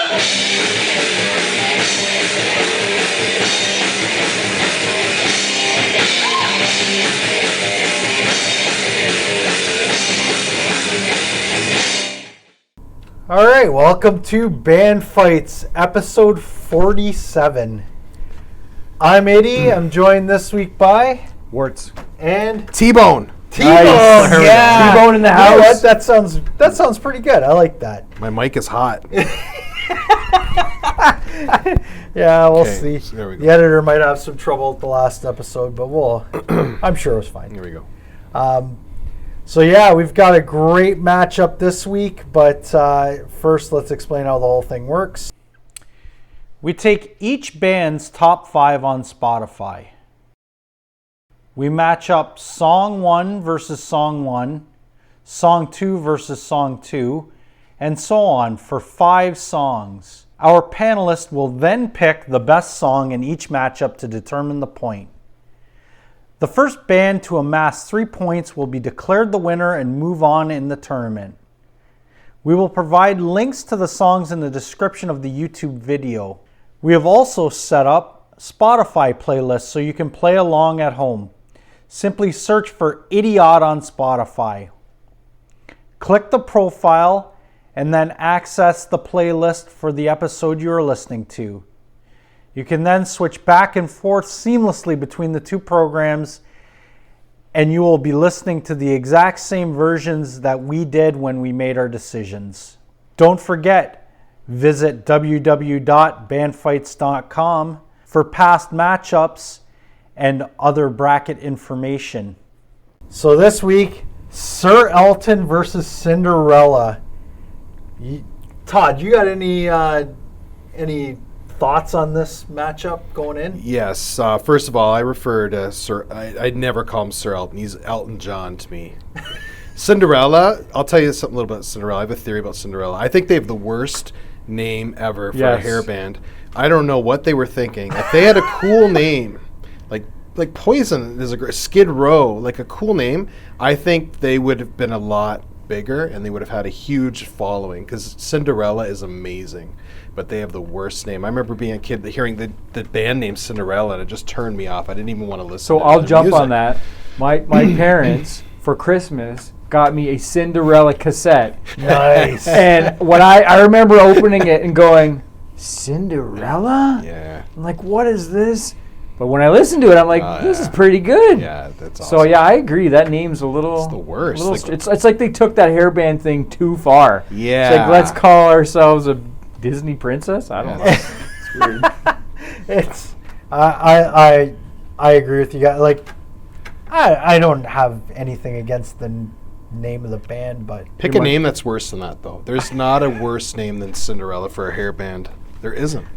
All right, welcome to Band Fights, episode 47. I'm Eddie. I'm joined this week by Warts and T-Bone. T-Bone. Nice. Yeah, T-Bone in the You know house. what? That sounds pretty good. I like that. My mic is hot. Yeah, we'll Okay, see. so there we go. The editor might have some trouble with the last episode, but I'm sure it was fine. Here we go. So yeah, we've got a great matchup this week, but first let's explain how the whole thing works. We take each band's top 5 on Spotify. We match up song 1 versus song 1, song 2 versus song 2, and so on for 5 songs. Our panelist will then pick the best song in each matchup to determine the point. The first band to amass 3 points will be declared the winner and move on in the tournament. We will provide links to the songs in the description of the YouTube video. We have also set up Spotify playlists so you can play along at home. Simply search for Idiot on Spotify. Click the profile and then access the playlist for the episode you are listening to. You can then switch back and forth seamlessly between the two programs, and you will be listening to the exact same versions that we did when we made our decisions. Don't forget, visit www.bandfights.com for past matchups and other bracket information. So this week, Sir Elton versus Cinderella. Todd, you got any thoughts on this matchup going in? Yes. First of all, I refer to Sir. I'd never call him Sir Elton. He's Elton John to me. Cinderella. I'll tell you something a little about Cinderella. I have a theory about Cinderella. I think they have the worst name ever for a hair band. I don't know what they were thinking. If they had a cool name, like Poison is a great Skid Row, like a cool name, I think they would have been a lot bigger and they would have had a huge following because Cinderella is amazing. But they have the worst name. I remember being a kid hearing the band name Cinderella, and it just turned me off. I didn't even want to listen. So to I'll their jump music. on that. My parents for Christmas got me a Cinderella cassette. Nice. And when I remember opening it and going, Cinderella? Yeah. I'm like, what is this? But when I listened to it, I'm like, this yeah. is pretty good. Yeah, that's awesome. So yeah, I agree. That name's a little. It's the worst. It's like they took that hairband thing too far. Yeah. It's like, let's call ourselves a Disney princess. I don't know. It's weird. I agree with you guys. Like, I don't have anything against the name of the band, but Pick a name that's worse than that, though. There's not a worse name than Cinderella for a hair band. There isn't.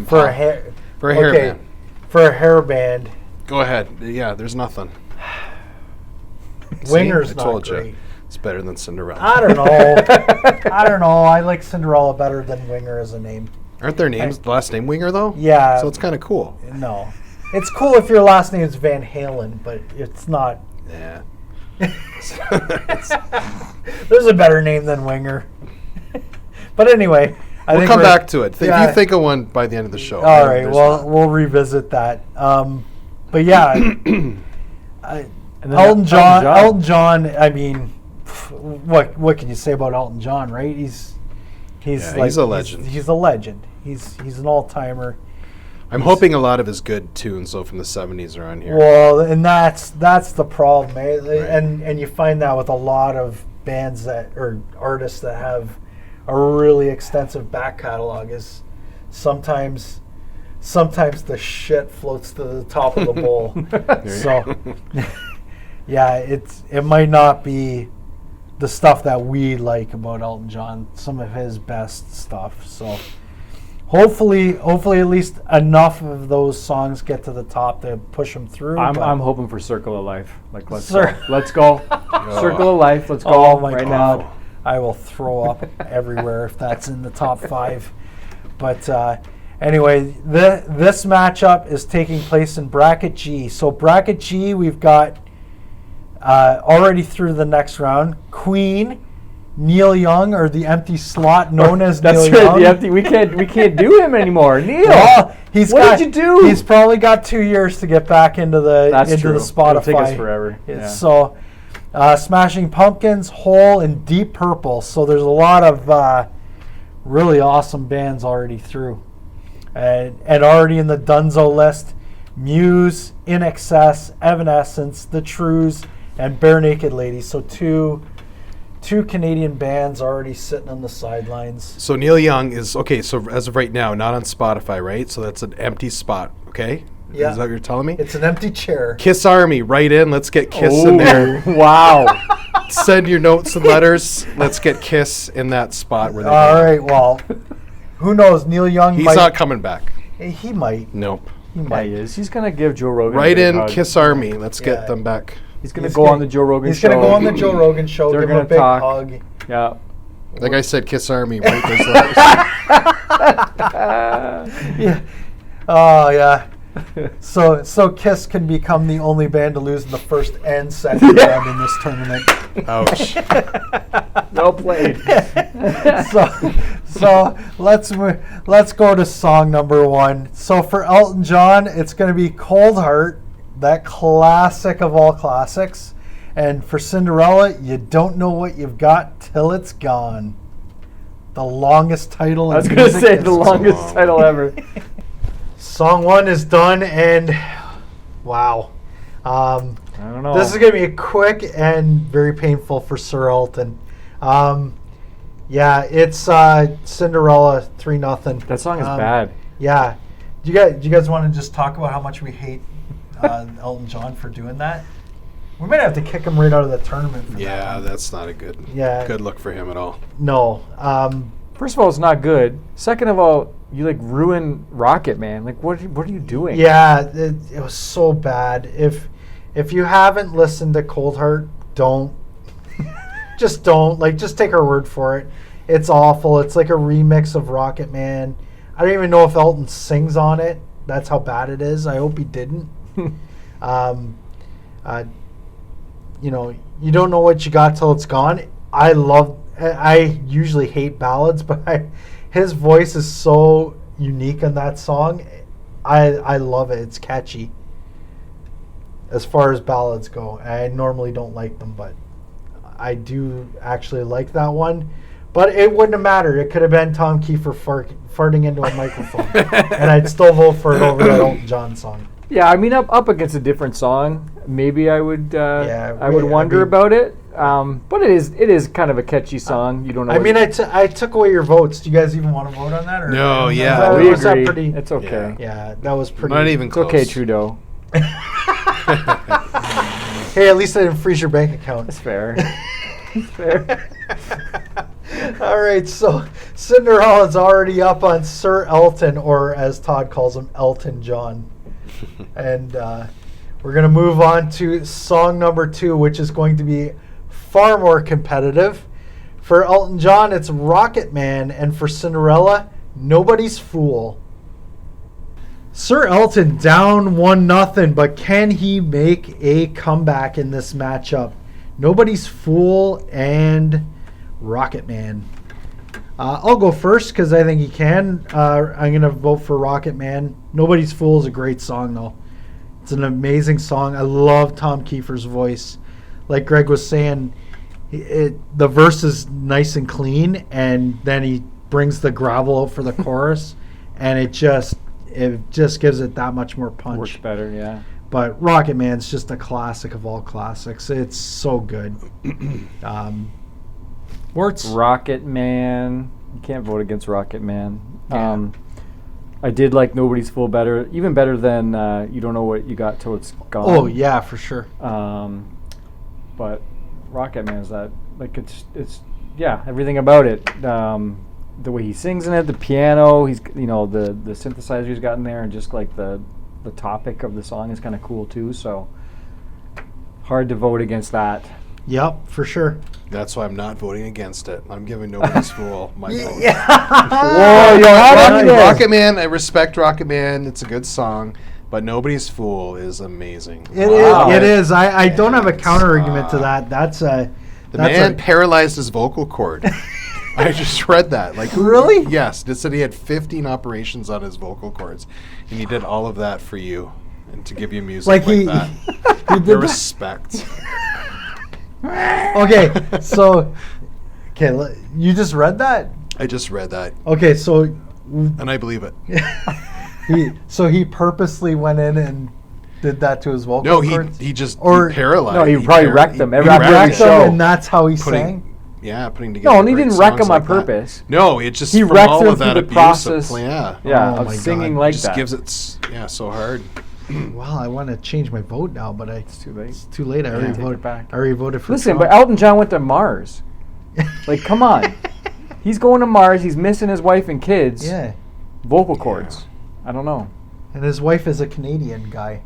for a hair band. For a hair band, Go ahead. Yeah, there's nothing. Winger's I not told great. you. It's better than Cinderella. I don't know. I like Cinderella better than Winger as a name. Aren't their names the last name Winger, though? Yeah. So it's kind of cool. No. It's cool if your last name is Van Halen, but it's not. Yeah. There's a better name than Winger. But anyway, We'll come back to it. If you think of one by the end of the show. All right. Well, we'll revisit that. But yeah, Elton John. I mean, what can you say about Elton John, right? He's a legend. He's a legend. He's an all-timer. I'm hoping a lot of his good tunes, though, from the 70s are on here. Well, and that's the problem, eh? Right. And you find that with a lot of bands or artists that have a really extensive back catalog is sometimes the shit floats to the top of the bowl. So yeah, it might not be the stuff that we like about Elton John, some of his best stuff. So hopefully at least enough of those songs get to the top to push them through. I'm hoping for Circle of Life. Like let's go. Oh. Circle of Life. Let's go Oh my right God. now. I will throw up everywhere if that's in the top 5. But anyway, this matchup is taking place in Bracket G. So Bracket G, we've got already through the next round, Queen, Neil Young, or the empty slot known as That's Neil right. Young. The empty. We can't do him anymore. Neil, Well, what did you do? He's probably got 2 years to get back into the That's true. the Spotify. It'll take us forever. Yeah. So, Smashing Pumpkins, Hole, and Deep Purple. So there's a lot of really awesome bands already through, and already in the Dunzo list: Muse, In Excess, Evanescence, The Trues, and Bare Naked Ladies. So two Canadian bands already sitting on the sidelines. So Neil Young is okay. So as of right now, not on Spotify, right? So that's an empty spot. Okay. Yeah. Is that what you're telling me? It's an empty chair. Kiss Army, write in. Let's get Kiss in there. Wow. Send your notes and letters. Let's get Kiss in that spot where they All go. right. Well, who knows? Neil Young He's might. not coming back. He might. Nope. He Yeah, might. he is. He's gonna give Joe Rogan. Write a big in hug. Kiss Army. Let's Yeah. get them back. He's gonna go on the Joe Rogan He's show. gonna go on the Joe Rogan show. They're Give him a gonna big talk. hug. Yeah. Like I said, Kiss Army. Write those letters. Yeah. Oh yeah. So Kiss can become the only band to lose in the first and second round in this tournament. Ouch. Well played. So let's go to song number 1. So for Elton John, it's going to be Cold Heart, that classic of all classics. And for Cinderella, You Don't Know What You've Got Till It's Gone. The longest title in I was gonna music say the history. longest title ever. Song 1 is done, and wow. I don't know. This is going to be quick and very painful for Sir Elton. Yeah, it's Cinderella 3-0. That song is bad. Yeah. Do you guys want to just talk about how much we hate Elton John for doing that? We might have to kick him right out of the tournament for that. Yeah, one. that's not a good look for him at all. No. First of all, it's not good. Second of all, you like ruin Rocket Man. Like, what are you doing? Yeah, it was so bad. If you haven't listened to Cold Heart, don't. Just don't. Like, just take our word for it. It's awful. It's like a remix of Rocket Man. I don't even know if Elton sings on it. That's how bad it is. I hope he didn't. You know, You Don't Know What You Got Till It's Gone. I usually hate ballads, but his voice is so unique in that song. I love it. It's catchy. As far as ballads go, I normally don't like them, but I do actually like that one. But it wouldn't have mattered. It could have been Tom Kiefer farting into a microphone, and I'd still vote for it over that Elton John song. Yeah, I mean, up against a different song, maybe I would. I would I wonder mean- about it. But it is kind of a catchy song. You don't know. I mean, I took away your votes. Do you guys even want to vote on that? Or No, was yeah. that- we was that agree. pretty? It's okay. Yeah, that was pretty. Not even It's close. okay, Trudeau. Hey, at least I didn't freeze your bank account. It's fair. It's fair. All right, so Cinderella's already up on Sir Elton, or as Todd calls him, Elton John. And we're going to move on to song number 2, which is going to be far more competitive. For Elton John, it's Rocket Man, and for Cinderella, Nobody's Fool. Sir Elton down 1-0, but can he make a comeback in this matchup? Nobody's Fool and Rocket Man. I'll go first because I think he can. I'm going to vote for Rocket Man. Nobody's Fool is a great song, though. It's an amazing song. I love Tom Kiefer's voice. Like Greg was saying, the verse is nice and clean, and then he brings the gravel out for the chorus, and it just gives it that much more punch. Works better, yeah. But Rocket Man's just a classic of all classics. It's so good. Warts? Rocket Man. You can't vote against Rocket Man. Yeah. I did like Nobody's Fool better, even better than You Don't Know What You Got Till It's Gone. Oh, yeah, for sure. But Rocket Man is that, like, it's everything about it. The way he sings in it, the piano, the synthesizer he's got in there, and just like the topic of the song is kind of cool too. So hard to vote against that. Yep, for sure. That's why I'm not voting against it. I'm giving Nobody's Fool my vote. Whoa, you're hot on Rocket Man, I respect Rocket Man. It's a good song, but Nobody's Fool is amazing. It is. I don't have a counter argument to that. That's The man paralyzed his vocal cord. I just read that. Like, really? Yes. It said he had 15 operations on his vocal cords, and he did all of that for you, and to give you music like that. He did Your respect. Okay, so you just read that? I just read that. Okay, so and I believe it. he purposely went in and did that to his vocal cords? He just paralyzed. No, he probably wrecked them. He wrecked them, and that's how he sang? Yeah, putting together. No, and he didn't wreck them on purpose. No, it just he from wrecked all them of that through the abuse process. Of singing like just that. Gives it so hard. Well, I want to change my vote now, but it's too late. It's too late. I already voted back. I already voted for. Listen, Trump. but Elton John went to Mars. Like, come on. He's going to Mars. He's missing his wife and kids. Yeah. Vocal cords. I don't know. And his wife is a Canadian guy.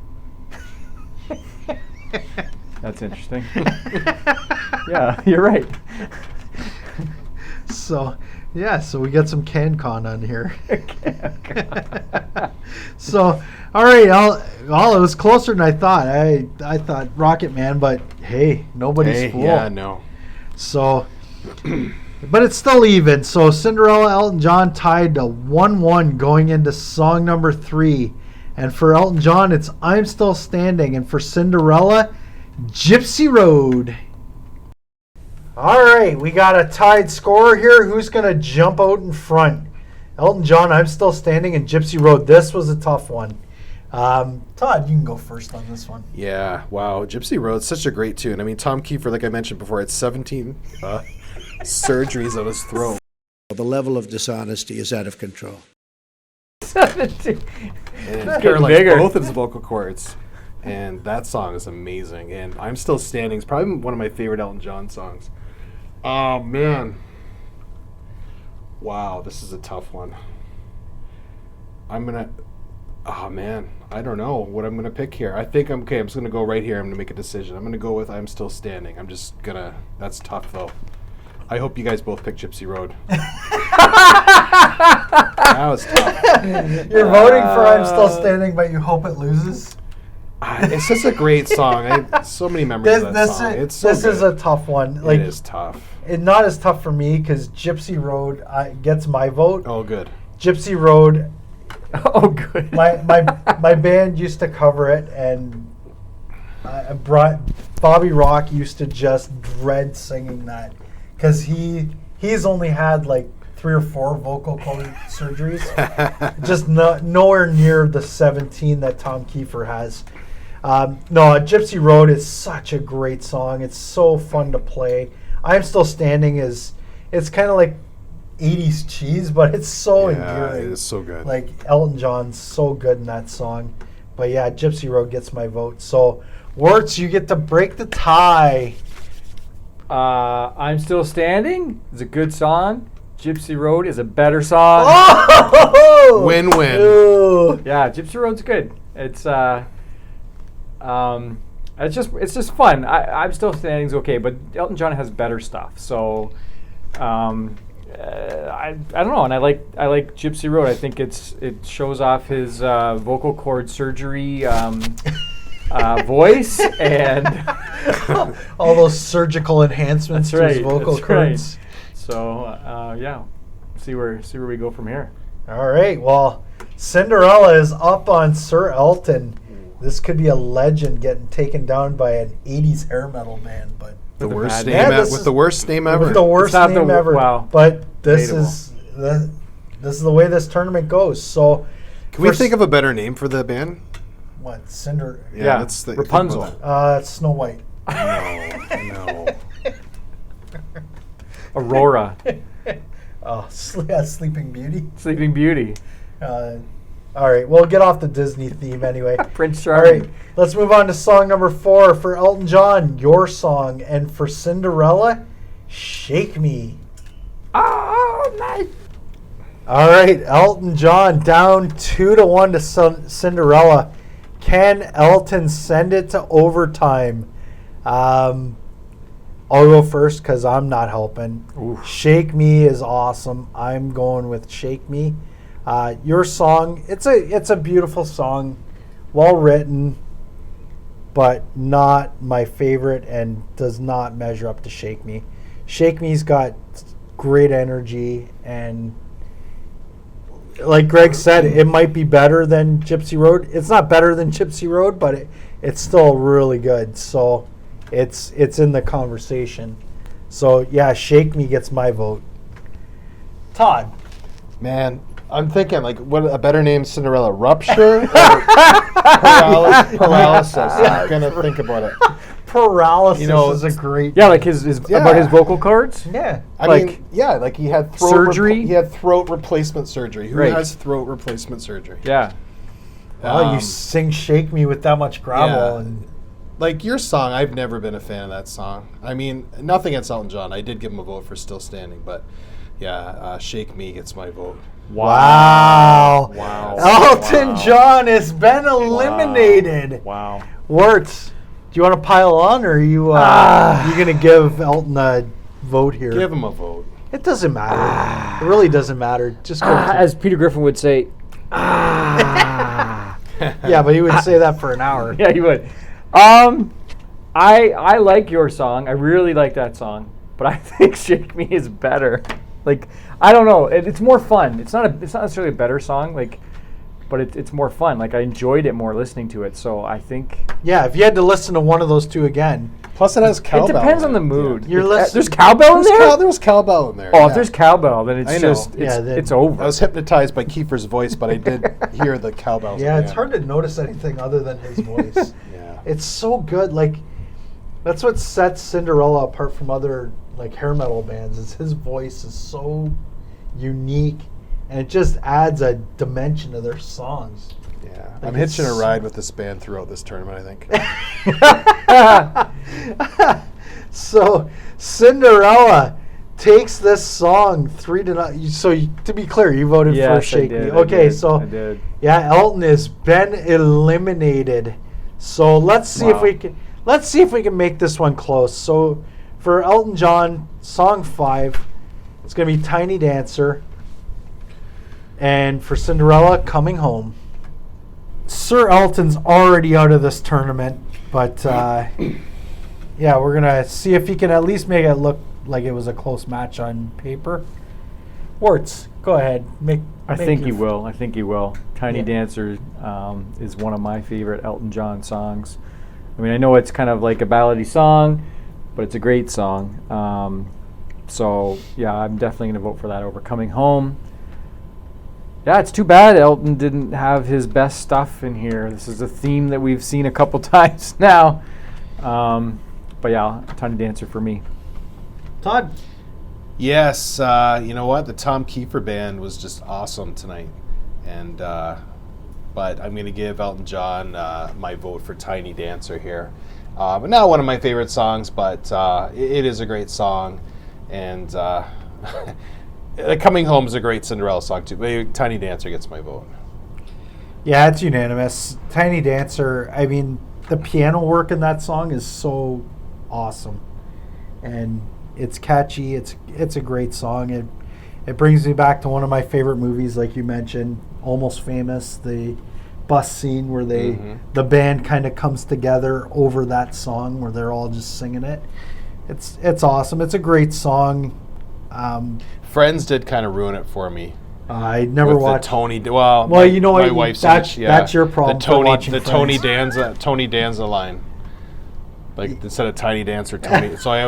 That's interesting. Yeah, you're right. So we got some CanCon on here. So, all right, it was closer than I thought. I thought Rocket Man, but hey, nobody's fool. Yeah, no. So, but it's still even. So Cinderella, Elton John tied to 1-1 going into song number 3. And for Elton John, it's I'm Still Standing. And for Cinderella, Gypsy Road. All right, we got a tied score here. Who's going to jump out in front? Elton John, I'm Still Standing, and Gypsy Road. This was a tough one. Todd, you can go first on this one. Yeah, wow. Gypsy Road's such a great tune. I mean, Tom Kiefer, like I mentioned before, had 17 surgeries on his throat. The level of dishonesty is out of control. 17. And paralyzed both of his vocal cords. And that song is amazing. And I'm Still Standing is probably one of my favorite Elton John songs. Oh, man. Wow, this is a tough one. Oh, man. I don't know what I'm going to pick here. I think I'm just going to go right here. I'm going to make a decision. I'm going to go with I'm Still Standing. That's tough, though. I hope you guys both pick Gypsy Road. That was tough. You're voting for I'm Still Standing, but you hope it loses? It's just a great song. So many memories of that song. This is a tough one. It is tough. It's not as tough for me because Gypsy Road gets my vote. Oh, good. Gypsy Road. Oh, good. My band used to cover it, and Bobby Rock used to just dread singing that because he's only had like 3 or 4 vocal cord surgeries, just nowhere near the 17 that Tom Kiefer has. No, Gypsy Road is such a great song. It's so fun to play. I'm Still Standing it's kind of like 80s cheese, but it's so endearing. It is so good. Like Elton John's so good in that song. But yeah, Gypsy Road gets my vote. So, Wirtz, you get to break the tie. I'm Still Standing is a good song. Gypsy Road is a better song. Oh! Win-win. Ooh. Yeah, Gypsy Road's good. It's just fun. I'm Still Standing's okay, but Elton John has better stuff. So I don't know, and I like Gypsy Road. I think it shows off his vocal cord surgery voice and all those surgical enhancements to his vocal cords. Right. So yeah, see where we go from here. All right. Well, Cinderella is up on Sir Elton. This could be a legend getting taken down by an 80s hair metal band, but the worst name ever. With the worst name ever. With the worst name ever. Wow. But this is the way this tournament goes. So, can we think of a better name for the band? What, Cinder? Yeah, Rapunzel. It's Snow White. No. Aurora. Sleeping Beauty. Sleeping Beauty. All right, we'll get off the Disney theme anyway. Prince Charming. All right, let's move on to song number 4 for Elton John, Your Song, and for Cinderella, Shake Me. Oh, nice. All right, Elton John down 2-1 to Cinderella. Can Elton send it to overtime? I'll go first because I'm not helping. Oof. Shake Me is awesome. I'm going with Shake Me. Your Song, it's a beautiful song, well written, but not my favorite and does not measure up to Shake Me. Shake Me's got great energy, and like Greg said, it might be better than Gypsy Road. It's not better than Gypsy Road, but it's still really good. So it's in the conversation. So yeah, Shake Me gets my vote. Todd. Man, I'm thinking like what a better name, Cinderella rupture or paralysis. I'm gonna think about it. Paralysis is a great. Yeah, like his about his vocal cords. Yeah, I mean, like he had throat surgery. He had throat replacement surgery. Who Right. has throat replacement surgery? Yeah. Oh, you sing "Shake Me" with that much gravel, and like your song, I've never been a fan of that song. I mean, nothing against Elton John. I did give him a vote for Still Standing, but yeah, "Shake Me" gets my vote. Wow. Elton Wow. John has been eliminated. Wow. Wirtz, do you want to pile on, or are you you gonna give Elton a vote here? Give him a vote. It doesn't matter. It really doesn't matter. Just go. As Peter Griffin would say, Yeah, but he would say that for an hour. yeah, he would. I like your song. I really like that song, but I think "Shake Me" is better. Like, I don't know. It's more fun. It's not necessarily a better song. Like, but it's more fun. Like, I enjoyed it more listening to it. So I think Yeah, if you had to listen to one of those two again, Plus, it has cowbell. it depends in on the it. mood. You're There's listening- cowbell in there. There was cowbell in there. Oh, yeah. if there's cowbell, then it's I know. just Yeah, then- it's over. I was hypnotized by Kiefer's voice, but I did hear the cowbells. yeah, at the it's end. hard to notice anything other than his voice. Yeah. It's so good. Like, that's what sets Cinderella apart from other like hair metal bands. Is his voice is so unique, and it just adds a dimension to their songs. Yeah. Like I'm hitching a it's- ride with this band throughout this tournament, I think. So Cinderella takes this song 3-0. So to be clear, you voted for Yes, I "Shake did, Me." I Okay, did, so I did. yeah, Elton has been eliminated. So let's see if Wow. we can make this one close. So for Elton John, song 5, it's gonna be "Tiny Dancer," and for Cinderella, "Coming Home." Sir Elton's already out of this tournament, but yeah, we're gonna see if he can at least make it look like it was a close match on paper. Wirtz, go ahead. I think he will. I think he will. Tiny Yeah. Dancer is one of my favorite Elton John songs. I mean, I know it's kind of like a ballady song, but it's a great song. So, yeah, I'm definitely going to vote for that over "Coming Home." Yeah, it's too bad Elton didn't have his best stuff in here. This is a theme that we've seen a couple times now. But yeah, Tiny Dancer for me. Todd. Yes, you know what? The Tom Kiefer band was just awesome tonight, and but I'm going to give Elton John my vote for "Tiny Dancer" here. But not one of my favorite songs, but it is a great song, and "Coming Home" is a great Cinderella song too. But "Tiny Dancer" gets my vote. Yeah, it's unanimous. "Tiny Dancer." I mean, the piano work in that song is so awesome, and it's catchy. It's a great song. It brings me back to one of my favorite movies, like you mentioned, Almost Famous. The bus scene where the band kind of comes together over that song, where they're all just singing it. It's awesome. It's a great song. Friends did kind of ruin it for me. I never with watched. the Tony. Well, Well, you know my what? wife's That's your problem The for watching the Tony Friends. Danza line. Like instead of "Tiny Dancer," Tony. So I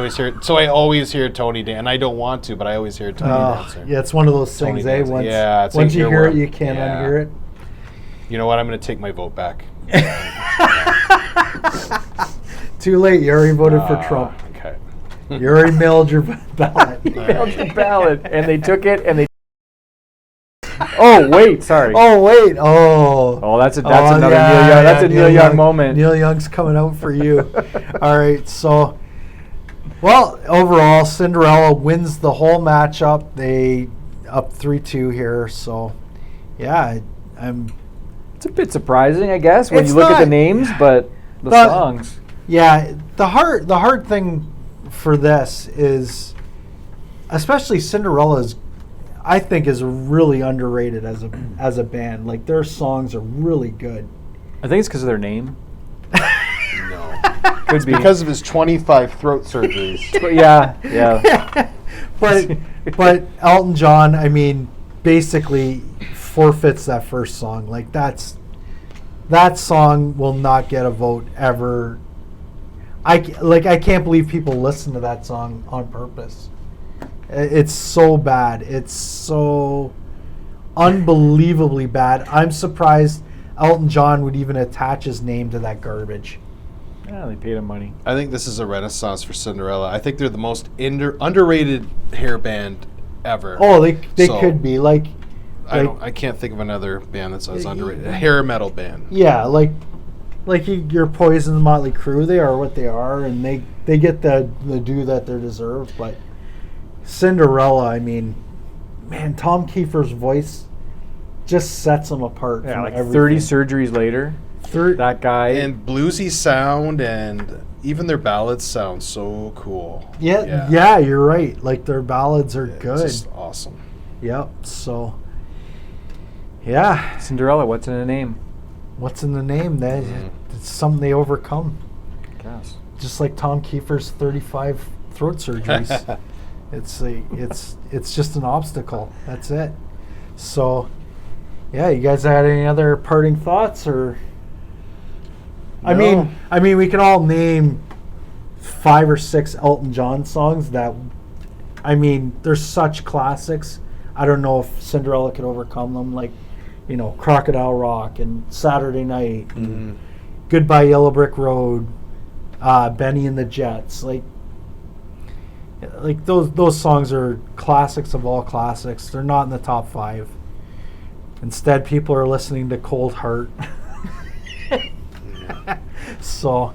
always hear Tony Dan, and I don't want to, but I always hear Tony Dancer. Yeah, it's one of those Tony things, eh? Danza. Once, Yeah, it's once like you your hear it, word. you can't Yeah. unhear it. You know what? I'm going to take my vote back. Too late. You already voted for Trump. Okay. You already mailed your ballot. Mailed your ballot, and they took it, and they. Oh wait, sorry. Oh wait. Oh, that's another Neil yeah, Young. That's yeah, a Neil Young moment. Neil Young's coming out for you. All right. So, well, overall, Cinderella wins the whole matchup. They up 3-2 here. So, yeah, I'm. It's a bit surprising, I guess, when It's you look at the not- names, but the But- songs. Yeah, the hard thing for this is, especially Cinderella's, I think, is really underrated as a band. Like, their songs are really good. I think it's because of their name. No. Could be. Because of his 25 throat surgeries. But yeah. but Elton John, I mean, basically forfeits that first song. Like that song will not get a vote ever. I can't believe people listen to that song on purpose. It's so bad. It's so unbelievably bad. I'm surprised Elton John would even attach his name to that garbage. Yeah, they paid him money. I think this is a renaissance for Cinderella. I think they're the most underrated hair band ever. Oh, they could be like. I can't think of another band that's as underrated. A hair metal band. Yeah, like your Poison, the Motley Crue. They are what they are, and they get the due that they deserve. But Cinderella, I mean, man, Tom Kiefer's voice just sets them apart. Yeah, from like everything. 30 surgeries later, that guy. And bluesy sound, and even their ballads sound so cool. Yeah, you're right. Like their ballads are good. It's just awesome. Yep. So, yeah. Cinderella, what's in a name? What's in the name? It's something they overcome. I guess. Just like Tom Kiefer's 35 throat surgeries. It's just an obstacle. That's it. So, yeah, you guys had any other parting thoughts or? No. I mean, we can all name 5 or 6 Elton John songs that, I mean, they're such classics. I don't know if Cinderella could overcome them, like, you know, Crocodile Rock and Saturday Night, and Goodbye Yellow Brick Road, Benny and the Jets, like those songs are classics of all classics. They're not in the top 5. Instead, people are listening to Cold Heart. So,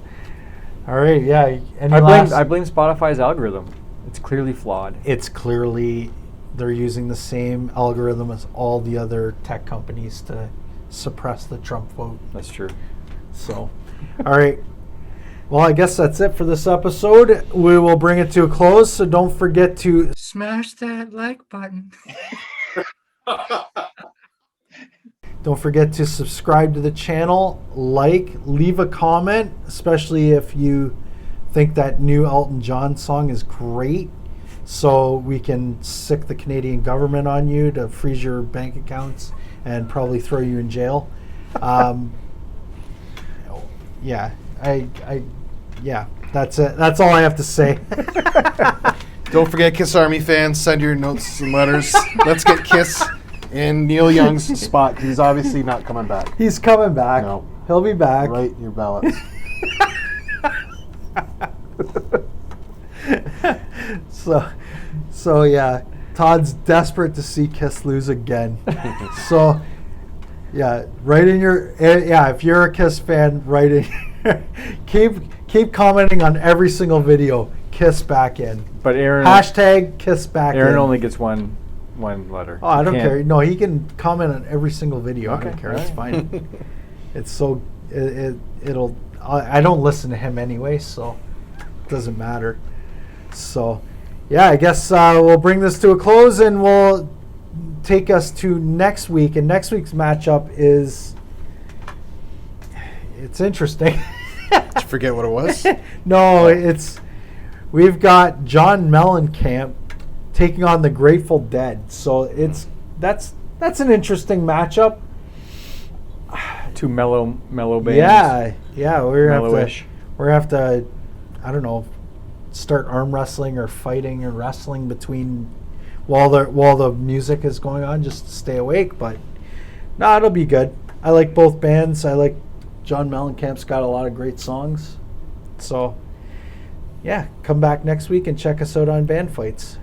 all right, yeah. I blame Spotify's algorithm. It's clearly flawed. It's clearly they're using the same algorithm as all the other tech companies to suppress the Trump vote. That's true. So, all right. Well, I guess that's it for this episode. We will bring it to a close, so don't forget to smash that like button. Don't forget to subscribe to the channel, leave a comment, especially if you think that new Elton John song is great, so we can sick the Canadian government on you to freeze your bank accounts and probably throw you in jail. Yeah, that's it. That's all I have to say. Don't forget, Kiss Army fans, send your notes and letters. Let's get Kiss in Neil Young's spot, because he's obviously not coming back. He's coming back. No. He'll be back. Write your ballots. So yeah, Todd's desperate to see Kiss lose again. So yeah, write in your if you're a Kiss fan, write in. keep commenting on every single video. Kiss back in. But Aaron hashtag Kiss back in. Aaron only gets one letter. Oh, I don't care. No, he can comment on every single video. Okay, I don't care. right. It's fine. It's so it'll. I don't listen to him anyway, so it doesn't matter. So, yeah, I guess we'll bring this to a close, and we'll take us to next week. And next week's matchup it's interesting. Did you forget what it was? No, we've got John Mellencamp taking on the Grateful Dead. So that's an interesting matchup. Two mellow bands. Yeah, we're Mellowish. gonna have to, I don't know, start arm wrestling or fighting or wrestling between while the music is going on, just to stay awake. But no, it'll be good. I like both bands. I like John Mellencamp's got a lot of great songs. So yeah, come back next week and check us out on Band Fights.